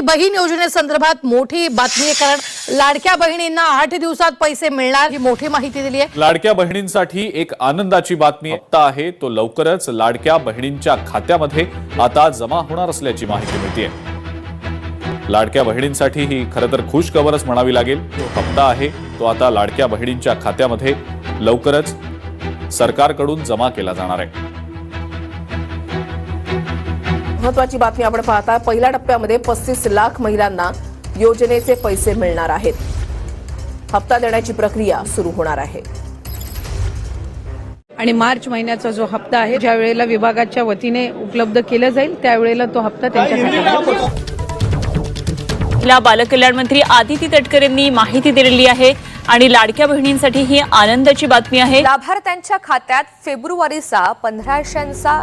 बहीण योजनेसंदर्भात मोठी बातमी आहे, कारण लाडक्या बहिणींना 8 दिवसात पैसे मिळणार ही मोठी माहिती दिली आहे। लाडक्या बहिणींसाठी एक आनंदाची बातमी आहे, तो लवकरच लाडक्या बहिणींच्या खात्यामध्ये आता जमा होणार असल्याची माहिती मिळते। लाडक्या बहिणींसाठी ही खरं तर खुश खबरच म्हणावी लागेल। तो हप्ता आहे तो आता लाडक्या बहिणींच्या खात्यामध्ये लवकरच सरकारकडून जमा केला जाणार आहे। महत्त्वाची बातमी आपण पाहता, पहिल्या टप्प्यामध्ये 35 लाख महिलांना योजनेचे पैसे मिळणार आहेत। हप्ता देण्याची प्रक्रिया सुरू होणार आहे आणि मार्च महिन्याचा जो हप्ता आहे, ज्या वेळेला विभागाच्या वतीने उपलब्ध केला जाईल त्यावेळेला तो हप्ता त्यांच्या खात्यात पोहोचेल। बालकल्याण मंत्री आदिती तटकरे यांनी माहिती दिलेली आहे आणि लाडक्या बहिणींसाठी ही आनंदाची बातमी आहे। लाभार्थ्यांच्या खात्यात फेब्रुवारीचा 1500चा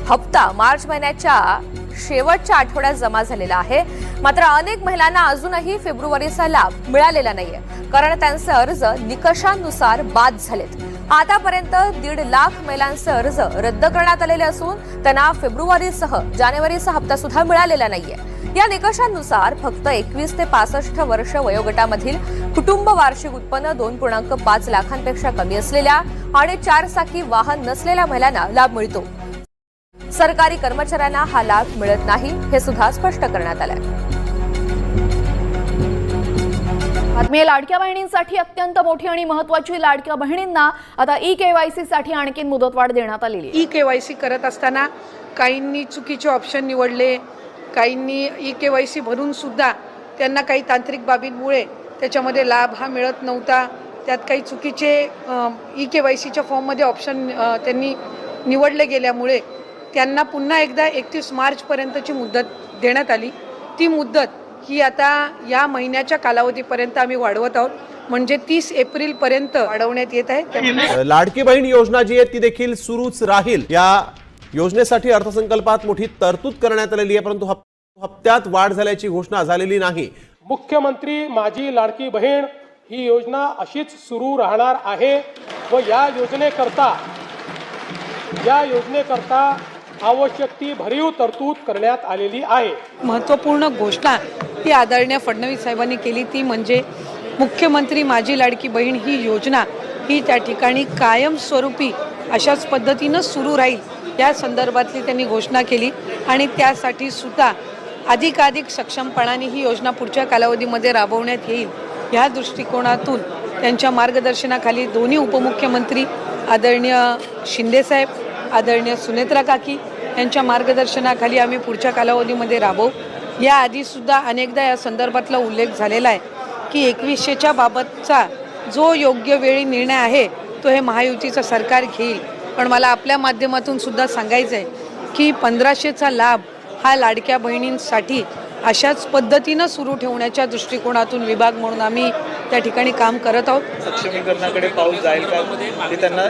हप्ता मार्च महिन्याच्या शेवटच्या आठवड्यात जमा झालेला आहे। मात्र अनेक महिलांना अजूनही फेब्रुवारीचा लाभ मिळालेला नाहीये, कारण त्यांचे अर्ज निकषांनुसार बाद झालेत। आतापर्यंत 1.5 लाख महिलांचे अर्ज रद्द करण्यात आलेले असून त्यांना फेब्रुवारीसह जानेवारीचा हप्ता सुद्धा मिळालेला नाहीये। या निकषांनुसार फक्त 21 ते 65 वर्ष वयोगटामधील कुटुंब वार्षिक उत्पन्न 2.5 लाखांपेक्षा कमी असलेल्या आणि 4 चाकी वाहन नसलेल्या महिलांना लाभ मिळतो। सरकारी कर्मचाऱ्यांना हा लाभ मिळत नाही, हे सुद्धा स्पष्ट करण्यात आलंय। बातमी लाडक्या बहिणींसाठी अत्यंत मोठी आणि महत्त्वाची। लाडक्या बहिणींना आता ई-केवायसी साठी आणखी मुदतवाढ देण्यात आलेली आहे। ई-केवायसी करत असताना काहींनी चुकीचे ऑप्शन निवडले, काहींनी ई-केवायसी भरून सुद्धा त्यांना काही तांत्रिक बाबींमुळे त्याच्यामध्ये लाभ हा मिळत नव्हता। त्यात काही चुकीचे ई-केवायसीच्या फॉर्ममध्ये ऑप्शन त्यांनी निवडले गेल्यामुळे त्यांना पुन्हा एकदा 31 मार्च पर्यंतची मुदत देण्यात आली। ती मुदत ही आता या महिन्याच्या कालावधीपर्यंत आम्ही वाढवत आहोत, म्हणजे 30 एप्रिल पर्यंत वाढवण्यात येत आहे। लाडकी बहीण योजना जी आहे ती देखील सुरूच राहील। या योजनेसाठी अर्थसंकल्पात मोठी तरतूद करण्यात आलेली आहे, परंतु हप्त्यात वाढ झाल्याची घोषणा झालेली नाही। मुख्यमंत्री माझी लाडकी बहीण ही योजना अशीच सुरू राहणार आहे व या योजनेकरता आवश्यक ती भरीव तरतूद करण्यात आलेली आहे। महत्त्वपूर्ण घोषणा ही आदरणीय फडणवीस साहेबांनी केली, ती म्हणजे मुख्यमंत्री माझी लाडकी बहीण ही योजना ही त्या ठिकाणी कायमस्वरूपी अशाच पद्धतीनं सुरू राहील, या संदर्भातली त्यांनी घोषणा केली। आणि त्यासाठी सुद्धा अधिकाधिक सक्षमपणाने ही योजना पुढच्या कालावधीमध्ये राबवण्यात येईल, या दृष्टिकोनातून त्यांच्या मार्गदर्शनाखाली दोन्ही उपमुख्यमंत्री आदरणीय शिंदेसाहेब, आदरणीय सुनेत्रा काकी यांच्या मार्गदर्शनाखाली आम्ही पुढच्या कालावधीमध्ये राबवू। याआधी सुद्धा अनेकदा या संदर्भातला उल्लेख झालेला आहे की 2100च्या बाबतचा जो योग्य वेळी निर्णय आहे तो हे महायुतीचं सरकार घेईल। पण मला आपल्या माध्यमातून सुद्धा सांगायचं आहे की 1500चा लाभ हा लाडक्या बहिणींसाठी अशाच पद्धतीनं सुरू ठेवण्याच्या दृष्टिकोनातून विभाग म्हणून आम्ही त्या ठिकाणी काम करत आहोत। सक्षमीकरणाकडे पाऊल जाईल का, की त्यांना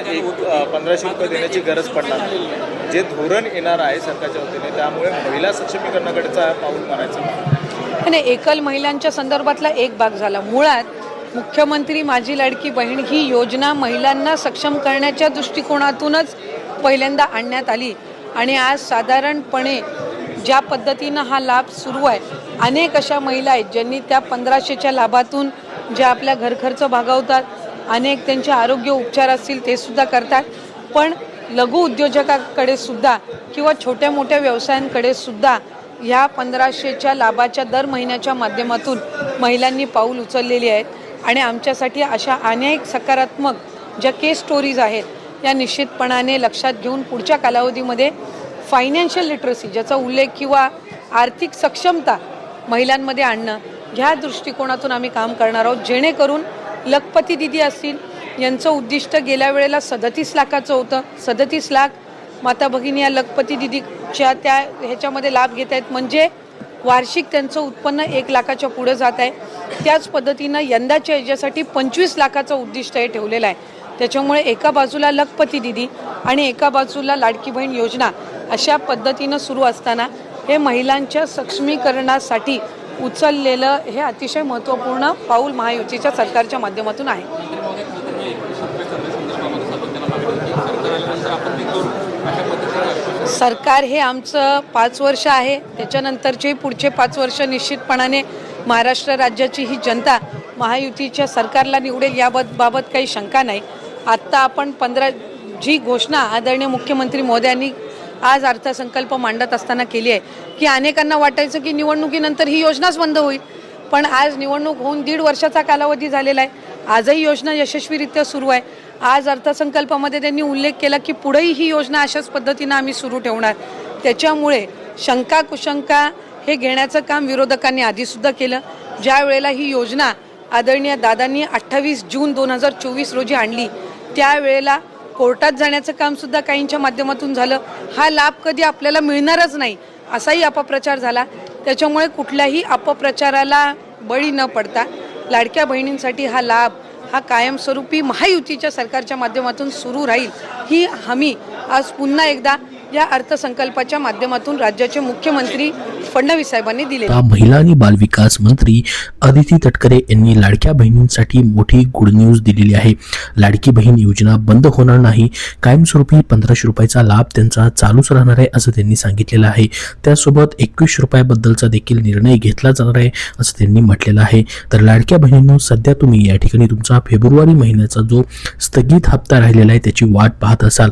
1500 रुपये देण्याची गरज पडणार नाही? जे धोरण येणार आहे सरकारच्या वतीने, त्यामुळे महिला सक्षमीकरणाकडेचा पाऊल मारायचं आणि एकल महिलांच्या संदर्भातला एक भाग झाला। मुळात मुख्यमंत्री माझी लाडकी बहीण ही योजना महिलांना सक्षम करण्याच्या दृष्टिकोनातूनच पहिल्यांदा आणण्यात आली आणि आज साधारणपणे ज्या पद्धतीनं हा लाभ सुरू आहे, अनेक अशा महिला आहेत ज्यांनी त्या 1500च्या लाभातून ज्या आपल्या घरखर्च भागवतात, अनेक त्यांचे आरोग्य उपचार असतील ते सुद्धा करतात। पण लघु उद्योजकाकडे सुद्धा किंवा छोट्या मोठ्या व्यवसायांकडे सुद्धा ह्या 1500च्या लाभाच्या दर महिन्याच्या माध्यमातून महिलांनी पाऊल उचललेली आहेत। आणि आमच्यासाठी अशा अनेक सकारात्मक ज्या केस स्टोरीज आहेत त्या निश्चितपणाने लक्षात घेऊन पुढच्या कालावधीमध्ये फायनान्शियल लिटरसी, ज्याचा उल्लेख किंवा आर्थिक सक्षमता महिलांमध्ये आणणं, ह्या दृष्टिकोनातून आम्ही काम करणार आहोत, जेणेकरून लखपती दिदी असतील यांचं उद्दिष्ट गेल्या वेळेला 37 लाखाचं होतं। 37 लाख माता भगिनी या लखपती दिदीच्या त्या ह्याच्यामध्ये लाभ घेत आहेत, म्हणजे वार्षिक त्यांचं उत्पन्न 1 लाखाच्या पुढे जात आहे। त्याच पद्धतीनं यंदाच्या याच्यासाठी 25 लाखाचं उद्दिष्ट हे ठेवलेलं आहे। त्याच्यामुळे एका बाजूला लखपती दिदी आणि एका बाजूला लाडकी बहीण योजना अशा पद्धतीनं सुरू असताना हे महिलांच्या सक्षमीकरणासाठी उचललेलं हे अतिशय महत्त्वपूर्ण पाऊल महायुतीच्या सरकारच्या माध्यमातून आहे। सरकारला आपण सरकार हे आमचं 5 वर्ष आहे, त्याच्यानंतरचे पुढचे 5 वर्ष निश्चितपणाने महाराष्ट्र राज्याची ही जनता महायुतीच्या सरकारला निवडेल याबाबत काही शंका नाही. आत्ता आपण जी घोषणा आदरणीय मुख्यमंत्री महोदयांनी आज अर्थसंकल्प मांडत असताना केली आहे की अनेकांना वाटायचं की निवडणुकीनंतर ही योजनाच बंद होईल, पण आज निवडणूक होऊन 1.5 वर्षाचा कालावधी झालेला आहे. आजही योजना यशस्वीरित्या सुरू आहे. आज अर्थसंकल्पामध्ये त्यांनी उल्लेख केला की पुढेही ही योजना अशाच पद्धतीनं आम्ही सुरू ठेवणार. त्याच्यामुळे शंका कुशंका हे घेण्याचं काम विरोधकांनी आधीसुद्धा केलं. ज्या वेळेला ही योजना आदरणीय दादांनी 28 जून 2024 रोजी आणली त्यावेळेला कोर्टात जाण्याचं कामसुद्धा काहींच्या माध्यमातून झालं. हा लाभ कधी आपल्याला मिळणारच नाही असाही अपप्रचार झाला. त्याच्यामुळे कुठल्याही अपप्रचाराला बळी न पडता लाडक्या बहिणींसाठी हा लाभ हा कायमस्वरूपी महायुतीच्या सरकारच्या माध्यमातून सुरू राहील ही हमी आज पुन्हा एकदा या अर्थसंकल्पाच्या माध्यमातून राज्याचे मुख्यमंत्री फडणवीस साहेबांनी दिले. महिला आणि बालविकास मंत्री अदिती तटकरे यांनी लाडक्या बहिणींसाठी मोठी गुड न्यूज दिलेली आहे. लाडकी बहीण योजना बंद होणार नाही, कायमस्वरूपी 1500 रुपयाचा लाभ त्यांचा चालूच राहणार आहे असं त्यांनी सांगितलेलं आहे. त्यासोबत 21 रुपयाबद्दलचा देखील निर्णय घेतला जाणार आहे असं त्यांनी म्हटलेलं आहे. तर लाडक्या बहिणींनो, सध्या तुम्ही या ठिकाणी तुमचा फेब्रुवारी महिन्याचा जो स्थगित हप्ता राहिलेला आहे त्याची वाट पाहत असाल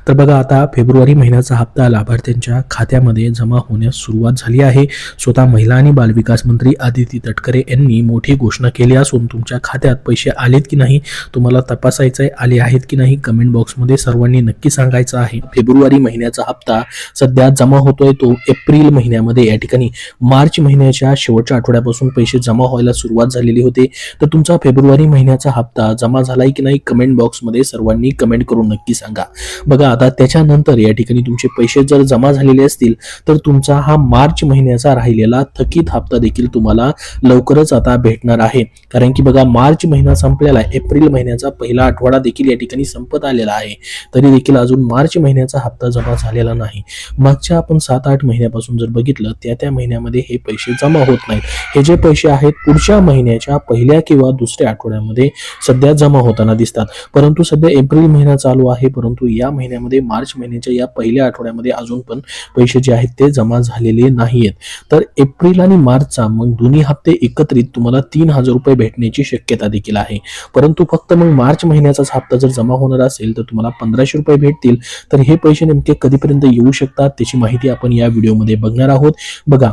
तर बघा, आता फेब्रुवारी महिन्याचा हप्ता लाभार्थ्यांच्या खात्यामध्ये जमा होण्यास सुरुवात झाली आहे. स्वतः महिला आणि बालविकास मंत्री अदिती तटकरे यांनी मोठी घोषणा केली असून तुमच्या खात्यात पैसे आलेत की नाही तुम्हाला तपासायचे आले आहेत की नाही कमेंट बॉक्समध्ये सर्वांनी नक्की सांगायचं आहे. फेब्रुवारी महिन्याचा हप्ता सध्या जमा होतोय तो एप्रिल महिन्यामध्ये या ठिकाणी मार्च महिन्याच्या शेवटच्या आठवड्यापासून पैसे जमा व्हायला सुरुवात झालेली होती. तर तुमचा फेब्रुवारी महिन्याचा हप्ता जमा झालाय की नाही कमेंट बॉक्समध्ये सर्वांनी कमेंट करून नक्की सांगा. बघा, आता त्याच्यानंतर या ठिकाणी तुमचे पैसे जर जमा झालेले असतील तर तुमचा हा मार्च महिन्याचा राहिलेला थकीत हप्ता देखील तुम्हाला लवकरच आता भेटणार आहे. कारण की बघा, मार्च महिना संपलेला आहे, एप्रिल महिन्याचा पहिला आठवडा देखील या ठिकाणी संपत आलेला आहे, तरी देखील अजून मार्च महिन्याचा हप्ता जमा झालेला नाही. मागच्या आपण 7-8 महिन्यापासून जर बघितलं त्या महिन्यामध्ये हे पैसे जमा होत नाहीत. हे जे पैसे आहेत पुढच्या महिन्याच्या पहिल्या किंवा दुसऱ्या आठवड्यामध्ये सध्या जमा होताना दिसतात. परंतु सध्या एप्रिल महिना चालू आहे, परंतु या महिन्यामध्ये मार्च महिन्याच्या या पहिल्या आठवड्यामध्ये अजून पण पैसे जे आहेत ते जमा झालेले नाहीयेत. तर एप्रिल आणि मार्चचा मग दोन्ही हप्ते एकत्रित तुम्हाला 3000 रुपये भेटण्याची शक्यता देखील आहे. परंतु फक्त मग मार्च महिन्याचाच हप्ता जर जमा होणार असेल तर तुम्हाला 1500 रुपये भेटतील. तर हे पैसे नेमके कधीपर्यंत येऊ शकतात त्याची माहिती आपण या व्हिडिओमध्ये बघणार आहोत. बघा,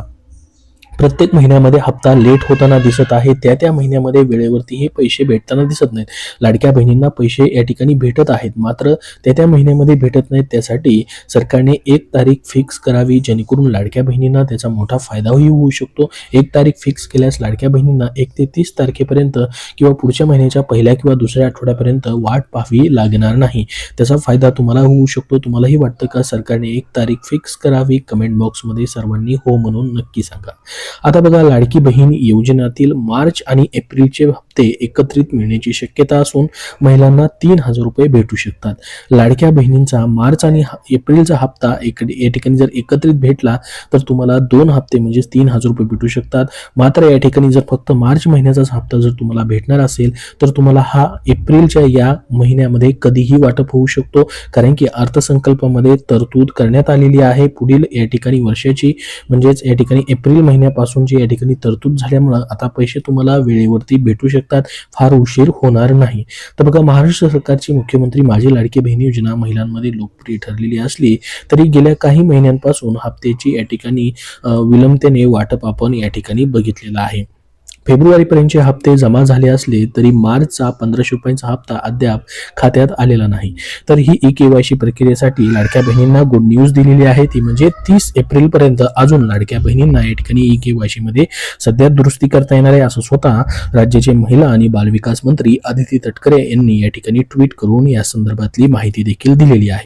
प्रत्येक महिन्यामध्ये हप्ता लेट होताना दिसत आहे, त्या महिन्यामध्ये वेळेवरती हे पैसे भेटताना दिसत नाहीत. लाडक्या बहिणींना पैसे या ठिकाणी भेटत आहेत, मात्र त्या महिन्यामध्ये भेटत नाहीत. त्यासाठी सरकारने 1 तारीख फिक्स करावी जेणेकरून लाडक्या बहिणींना त्याचा मोठा फायदाही होऊ शकतो. 1 तारीख फिक्स केल्यास लाडक्या बहिणींना 1 ते 30 तारखेपर्यंत किंवा पुढच्या महिन्याच्या पहिल्या किंवा दुसऱ्या आठवड्यापर्यंत वाट पाहावी लागणार नाही. त्याचा फायदा तुम्हाला होऊ शकतो. तुम्हालाही वाटतं का सरकारने 1 तारीख फिक्स करावी? कमेंट बॉक्समध्ये सर्वांनी हो म्हणून नक्की सांगा. आता बघा, लाडकी बहीण योजनेतील मार्च आणि एप्रिलचे हप्ते एकत्रित मिळण्याची शक्यता असून महिलांना 3000 रुपये भेटू शकतात. लाडक्या बहिणींचा मार्च आणि एप्रिलचा हप्ता या ठिकाणी जर एकत्रित भेटला तर तुम्हाला 2 हप्ते म्हणजे 3000 रुपये भेटू शकतात. मात्र या ठिकाणी जर फक्त मार्च महिन्याचाच हप्ता जर तुम्हाला भेटणार असेल तर तुम्हाला हा एप्रिलच्या या महिन्यामध्ये कधीही वाटप होऊ शकतो. कारण की अर्थसंकल्पामध्ये तरतूद करण्यात आलेली आहे पुढील या ठिकाणी वर्षाची, म्हणजेच या ठिकाणी एप्रिल महिन्यापासूनची या ठिकाणी तरतूद झाल्यामुळे आता पैसे तुम्हाला वेळेवरती भेटू शकतात, फार उशीर होणार नाही. तर बघा, महाराष्ट्र सरकारची मुख्यमंत्री माझी लाडकी बहीण योजना महिलांमध्ये लोकप्रिय ठरलेली असली तरी गेल्या काही महिन्यांपासून हप्त्याची या ठिकाणी विलंबतेने वाटप आपण या ठिकाणी बघितलेलं आहे. फेब्रुवारीपर्यंतचे हप्ते जमा झाले असले तरी मार्चचा 1500 रुपयांचा हप्ता अद्याप खात्यात आलेला नाही. तर ही ई-केवायसी प्रक्रियेसाठी लाडक्या बहिणींना गुड न्यूज दिलेली आहे, ती म्हणजे 30 एप्रिलपर्यंत अजून लाडक्या बहिणींना या ठिकाणी ई-केवायसी मध्ये सध्या दुरुस्ती करता येणार आहे असं स्वतः राज्याचे महिला आणि बालविकास मंत्री अदिती तटकरे यांनी या ठिकाणी ट्विट करून या संदर्भातली माहिती देखील दिलेली आहे.